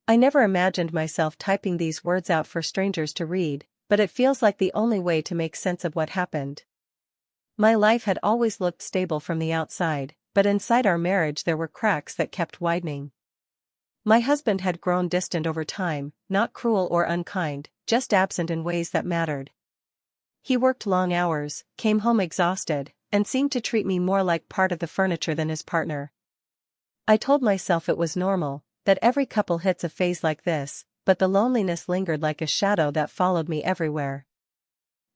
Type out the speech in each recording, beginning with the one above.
I never imagined myself typing these words out for strangers to read, but it feels like the only way to make sense of what happened. My life had always looked stable from the outside, but inside our marriage there were cracks that kept widening. My husband had grown distant over time, not cruel or unkind, just absent in ways that mattered. He worked long hours, came home exhausted, and seemed to treat me more like part of the furniture than his partner. I told myself it was normal, that every couple hits a phase like this, but the loneliness lingered like a shadow that followed me everywhere.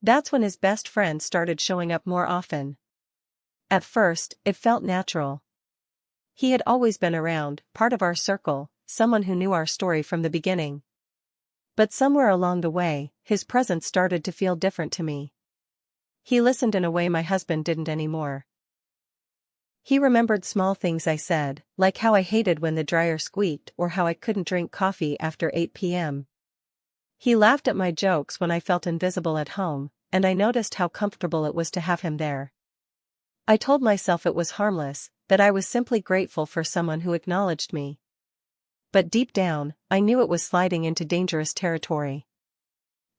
That's when his best friend started showing up more often. At first, it felt natural. He had always been around, part of our circle, someone who knew our story from the beginning. But somewhere along the way, his presence started to feel different to me. He listened in a way my husband didn't anymore. He remembered small things I said, like how I hated when the dryer squeaked or how I couldn't drink coffee after 8 p.m. He laughed at my jokes when I felt invisible at home, and I noticed how comfortable it was to have him there. I told myself it was harmless, that I was simply grateful for someone who acknowledged me. But deep down, I knew it was sliding into dangerous territory.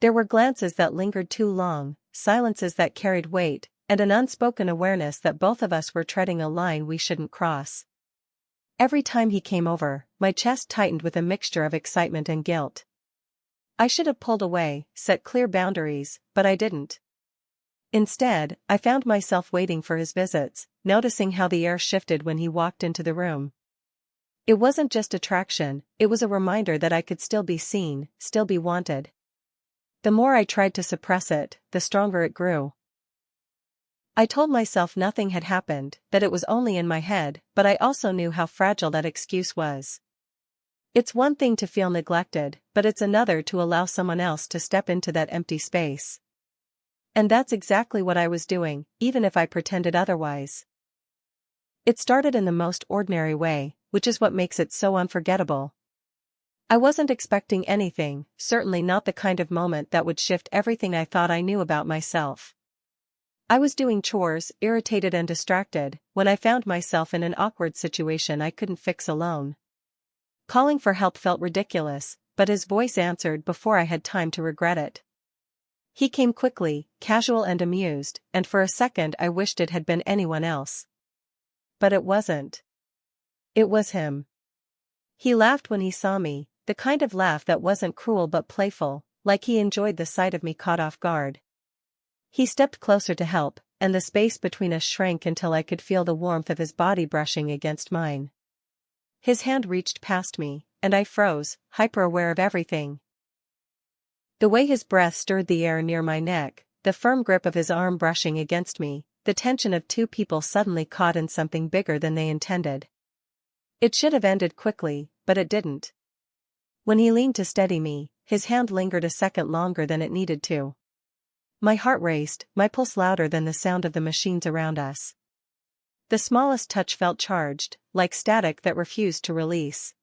There were glances that lingered too long, silences that carried weight, and an unspoken awareness that both of us were treading a line we shouldn't cross. Every time he came over, my chest tightened with a mixture of excitement and guilt. I should have pulled away, set clear boundaries, but I didn't. Instead, I found myself waiting for his visits, noticing how the air shifted when he walked into the room. It wasn't just attraction, it was a reminder that I could still be seen, still be wanted. The more I tried to suppress it, the stronger it grew. I told myself nothing had happened, that it was only in my head, but I also knew how fragile that excuse was. It's one thing to feel neglected, but it's another to allow someone else to step into that empty space. And that's exactly what I was doing, even if I pretended otherwise. It started in the most ordinary way, which is what makes it so unforgettable. I wasn't expecting anything, certainly not the kind of moment that would shift everything I thought I knew about myself. I was doing chores, irritated and distracted, when I found myself in an awkward situation I couldn't fix alone. Calling for help felt ridiculous, but his voice answered before I had time to regret it. He came quickly, casual and amused, and for a second I wished it had been anyone else. But it wasn't. It was him. He laughed when he saw me, the kind of laugh that wasn't cruel but playful, like he enjoyed the sight of me caught off guard. He stepped closer to help, and the space between us shrank until I could feel the warmth of his body brushing against mine. His hand reached past me, and I froze, hyper-aware of everything. The way his breath stirred the air near my neck, the firm grip of his arm brushing against me, the tension of two people suddenly caught in something bigger than they intended. It should have ended quickly, but it didn't. When he leaned to steady me, his hand lingered a second longer than it needed to. My heart raced, my pulse louder than the sound of the machines around us. The smallest touch felt charged, like static that refused to release.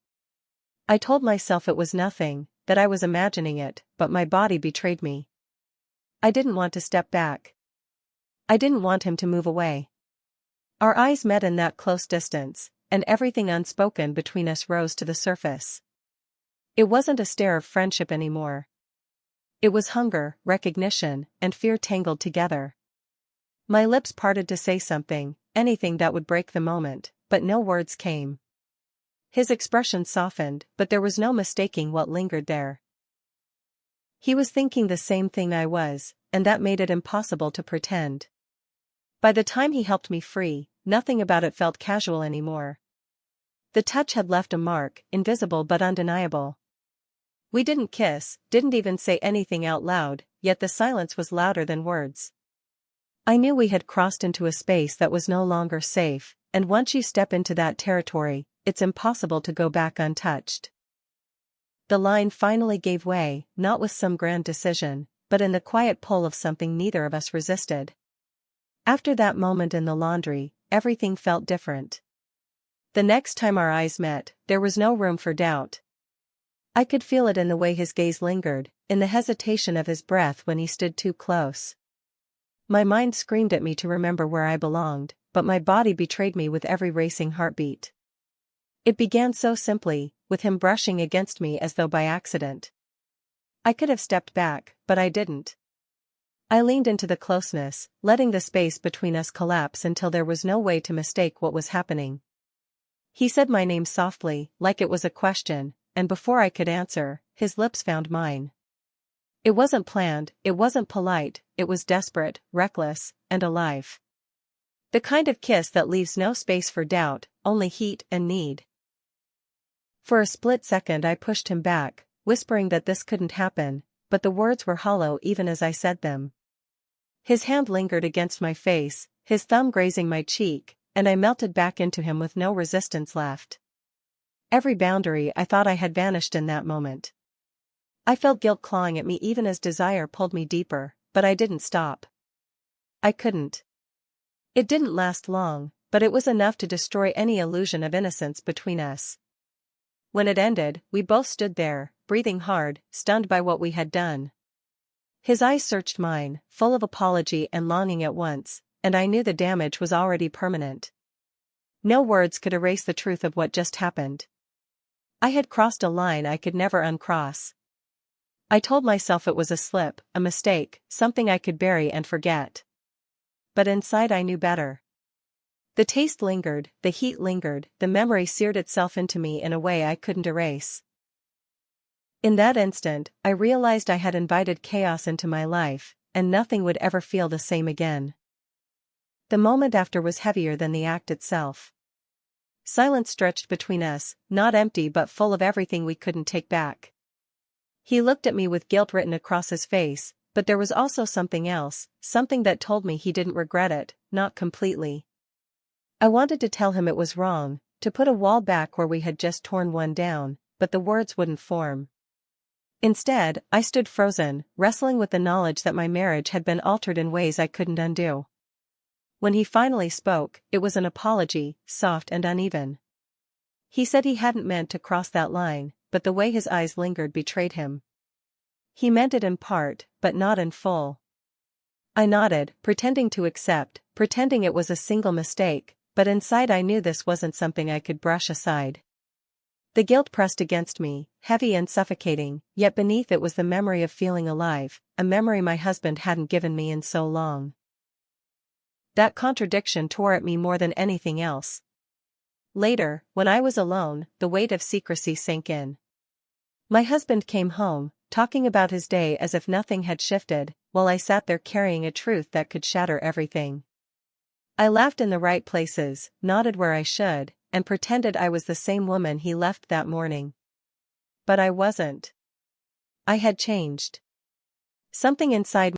I told myself it was nothing, that I was imagining it, but my body betrayed me. I didn't want to step back. I didn't want him to move away. Our eyes met in that close distance, and everything unspoken between us rose to the surface. It wasn't a stare of friendship anymore. It was hunger, recognition, and fear tangled together. My lips parted to say something, anything that would break the moment, but no words came. His expression softened, but there was no mistaking what lingered there. He was thinking the same thing I was, and that made it impossible to pretend. By the time he helped me free, nothing about it felt casual anymore. The touch had left a mark, invisible but undeniable. We didn't kiss, didn't even say anything out loud, yet the silence was louder than words. I knew we had crossed into a space that was no longer safe, and once you step into that territory, it's impossible to go back untouched. The line finally gave way, not with some grand decision, but in the quiet pull of something neither of us resisted. After that moment in the laundry, everything felt different. The next time our eyes met, there was no room for doubt. I could feel it in the way his gaze lingered, in the hesitation of his breath when he stood too close. My mind screamed at me to remember where I belonged, but my body betrayed me with every racing heartbeat. It began so simply, with him brushing against me as though by accident. I could have stepped back, but I didn't. I leaned into the closeness, letting the space between us collapse until there was no way to mistake what was happening. He said my name softly, like it was a question, and before I could answer, his lips found mine. It wasn't planned, it wasn't polite, it was desperate, reckless, and alive. The kind of kiss that leaves no space for doubt, only heat and need. For a split second I pushed him back, whispering that this couldn't happen, but the words were hollow even as I said them. His hand lingered against my face, his thumb grazing my cheek, and I melted back into him with no resistance left. Every boundary I thought I had vanished in that moment. I felt guilt clawing at me even as desire pulled me deeper, but I didn't stop. I couldn't. It didn't last long, but it was enough to destroy any illusion of innocence between us. When it ended, we both stood there, breathing hard, stunned by what we had done. His eyes searched mine, full of apology and longing at once, and I knew the damage was already permanent. No words could erase the truth of what just happened. I had crossed a line I could never uncross. I told myself it was a slip, a mistake, something I could bury and forget. But inside I knew better. The taste lingered, the heat lingered, the memory seared itself into me in a way I couldn't erase. In that instant, I realized I had invited chaos into my life, and nothing would ever feel the same again. The moment after was heavier than the act itself. Silence stretched between us, not empty but full of everything we couldn't take back. He looked at me with guilt written across his face, but there was also something else, something that told me he didn't regret it, not completely. I wanted to tell him it was wrong, to put a wall back where we had just torn one down, but the words wouldn't form. Instead, I stood frozen, wrestling with the knowledge that my marriage had been altered in ways I couldn't undo. When he finally spoke, it was an apology, soft and uneven. He said he hadn't meant to cross that line, but the way his eyes lingered betrayed him. He meant it in part, but not in full. I nodded, pretending to accept, pretending it was a single mistake, but inside I knew this wasn't something I could brush aside. The guilt pressed against me, heavy and suffocating, yet beneath it was the memory of feeling alive, a memory my husband hadn't given me in so long. That contradiction tore at me more than anything else. Later, when I was alone, the weight of secrecy sank in. My husband came home, talking about his day as if nothing had shifted, while I sat there carrying a truth that could shatter everything. I laughed in the right places, nodded where I should, and pretended I was the same woman he left that morning. But I wasn't. I had changed. Something inside